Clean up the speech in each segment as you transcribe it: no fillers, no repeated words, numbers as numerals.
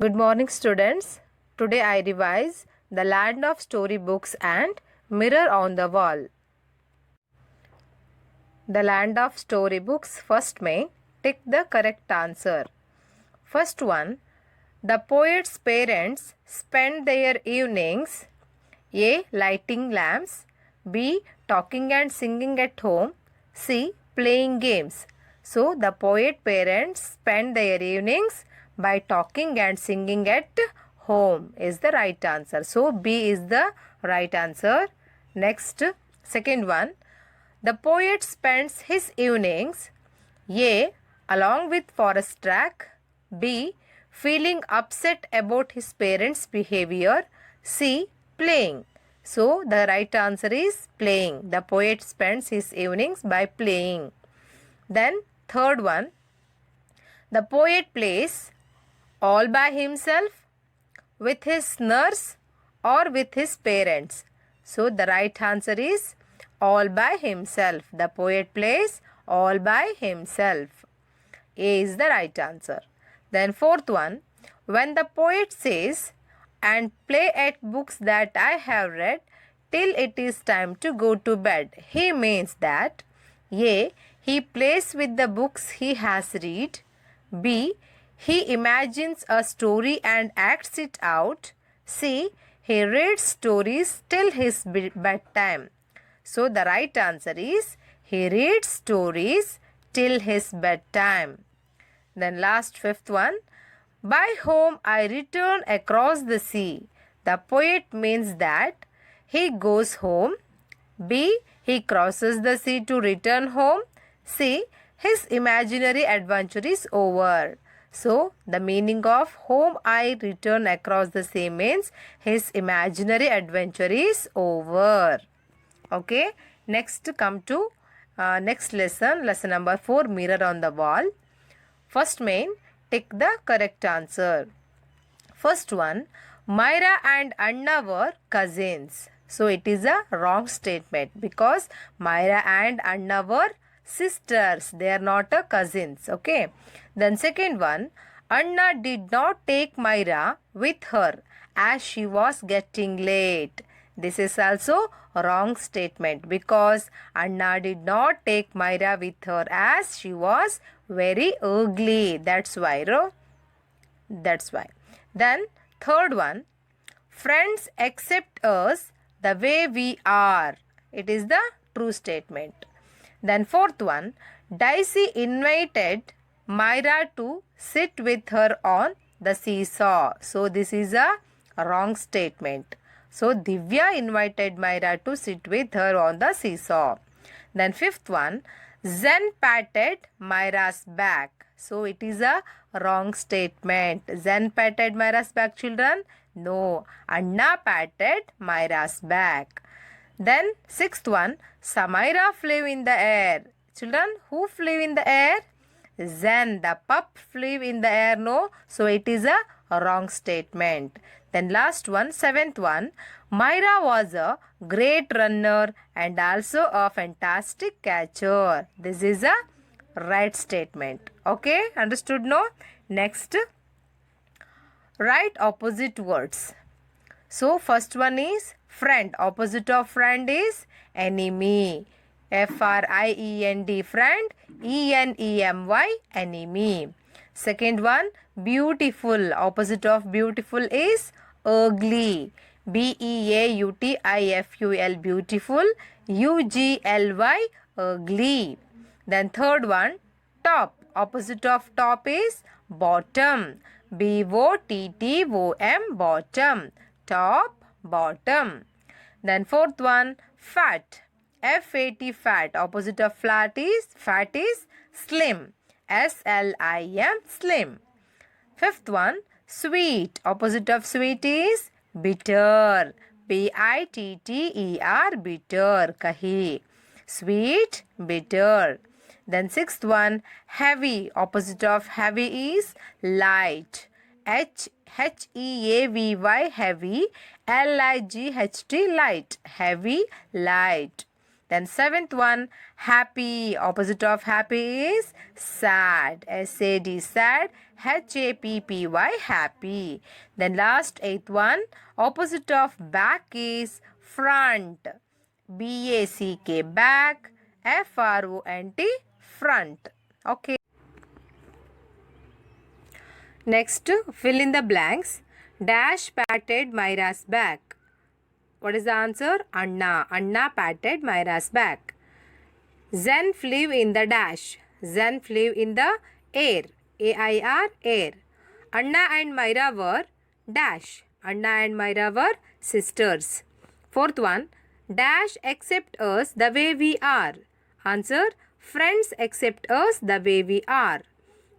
Good morning, students. Today I revise The Land of Storybooks and Mirror on the Wall. The Land of Storybooks. First main. Tick the correct answer. First one. The poet's parents spend their evenings A. Lighting lamps, B. Talking and singing at home, C. Playing games. So, the poet parents spend their evenings by talking and singing at home is the right answer. So, B is the right answer. Next, second one. The poet spends his evenings A. Along with Forest Track, B. Feeling upset about his parents' behavior, C. Playing. So, the right answer is playing. The poet spends his evenings by playing. Then, third one. The poet plays all by himself, with his nurse, or with his parents. So, the right answer is all by himself. The poet plays all by himself. A is the right answer. Then fourth one. When the poet says, and play at books that I have read till it is time to go to bed, he means that A. He plays with the books he has read, B. He imagines a story and acts it out, C. He reads stories till his bedtime. So the right answer is he reads stories till his bedtime. Then last fifth one. By home I return across the sea. The poet means that he goes home. B. He crosses the sea to return home. C. His imaginary adventure is over. So, the meaning of home I return across the sea means his imaginary adventure is over. Okay. Next come to next lesson. Lesson number 4. Mirror on the wall. First main. Tick the correct answer. First one. Myra and Anna were cousins. So it is a wrong statement because Myra and Anna were sisters. They are not a cousins. Okay. Then second one. Anna did not take Myra with her as she was getting late. This is also a wrong statement because Anna did not take Myra with her as she was very ugly. That's why. That's why. Then third one. Friends accept us the way we are. It is the true statement. Then fourth one. Daisy invited Myra to sit with her on the seesaw. So this is a wrong statement. So Divya invited Myra to sit with her on the seesaw. Then fifth one. Zen patted Myra's back. So it is a wrong statement. Zen patted Myra's back, children? No. Anna patted Myra's back. Then sixth one. Samira flew in the air. Children, who flew in the air? Zen, the pup flew in the air, no? So it is a wrong statement. Then last one, seventh one. Myra was a great runner and also a fantastic catcher. This is a right statement. Okay, understood, no? Next, write opposite words. So first one is friend. Opposite of friend is enemy. Friend, friend. Enemy, enemy. Second one, beautiful. Opposite of beautiful is ugly. Beautiful, beautiful. Ugly, ugly. Then third one, top. Opposite of top is bottom. Bottom, bottom. Top, bottom. Then fourth one, fat. Fat, fat. Opposite of fat is slim. Slim, slim. Fifth one, sweet. Opposite of sweet is bitter. Bitter, bitter. Kahi. Sweet, bitter. Then sixth one, heavy. Opposite of heavy is light. Heavy, heavy. Light, light. Heavy, light. Then seventh one, happy. Opposite of happy is sad. Sad, sad. Happy, happy. Then last eighth one, opposite of back is front. B-A-C-K, back. F-R-O-N-T, front. Okay. Next, fill in the blanks. Dash patted Myra's back. What is the answer? Anna. Anna patted Myra's back. Zen flew in the dash. Zen flew in the air. A-I-R, air. Anna and Myra were dash. Anna and Myra were sisters. Fourth one, dash accept us the way we are. Answer, friends accept us the way we are.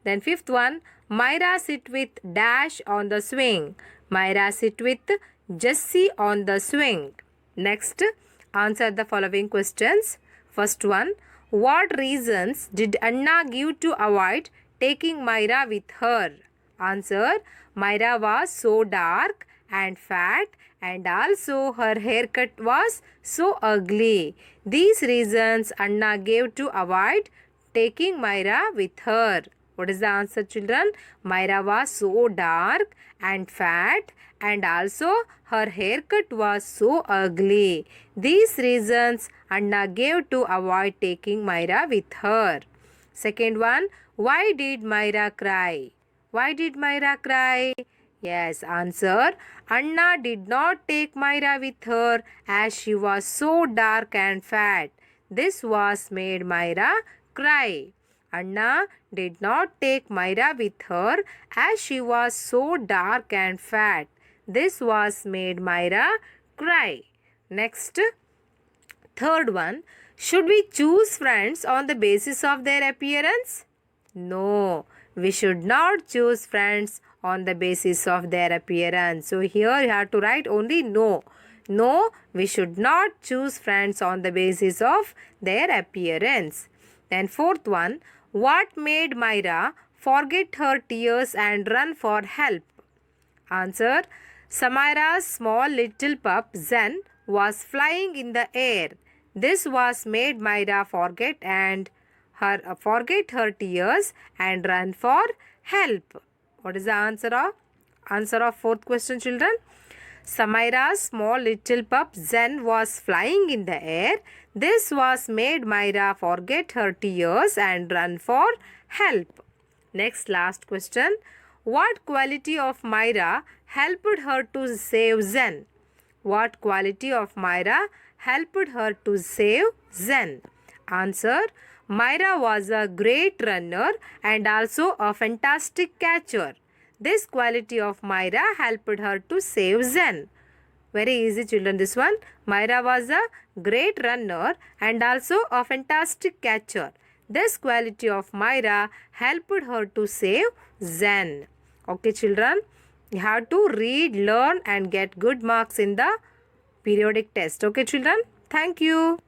Then fifth one, Myra sit with dash on the swing. Myra sit with Jessie on the swing. Next, answer the following questions. First one, what reasons did Anna give to avoid taking Myra with her? Answer, Myra was so dark and fat and also her haircut was so ugly. These reasons Anna gave to avoid taking Myra with her. What is the answer, children? Myra was so dark and fat and also her haircut was so ugly. These reasons Anna gave to avoid taking Myra with her. Second one, why did Myra cry? Why did Myra cry? Yes, answer, Anna did not take Myra with her as she was so dark and fat. This was made Myra cry. Anna did not take Myra with her as she was so dark and fat. This was made Myra cry. Next, third one, should we choose friends on the basis of their appearance? No, we should not choose friends on the basis of their appearance. So here you have to write only no. No, we should not choose friends on the basis of their appearance. Then fourth one, what made Myra forget her tears and run for help? Answer, Samira's small little pup Zen was flying in the air. This was made Myra forget her tears and run for help. What is the answer of fourth question, children? Samira's small little pup Zen was flying in the air. This was made Myra forget her tears and run for help. Next, last question. What quality of Myra helped her to save Zen? What quality of Myra helped her to save Zen? Answer, Myra was a great runner and also a fantastic catcher. This quality of Myra helped her to save Zen. Very easy, children, this one. Myra was a great runner and also a fantastic catcher. This quality of Myra helped her to save Zen. Okay, children, you have to read, learn and get good marks in the periodic test. Okay, children. Thank you.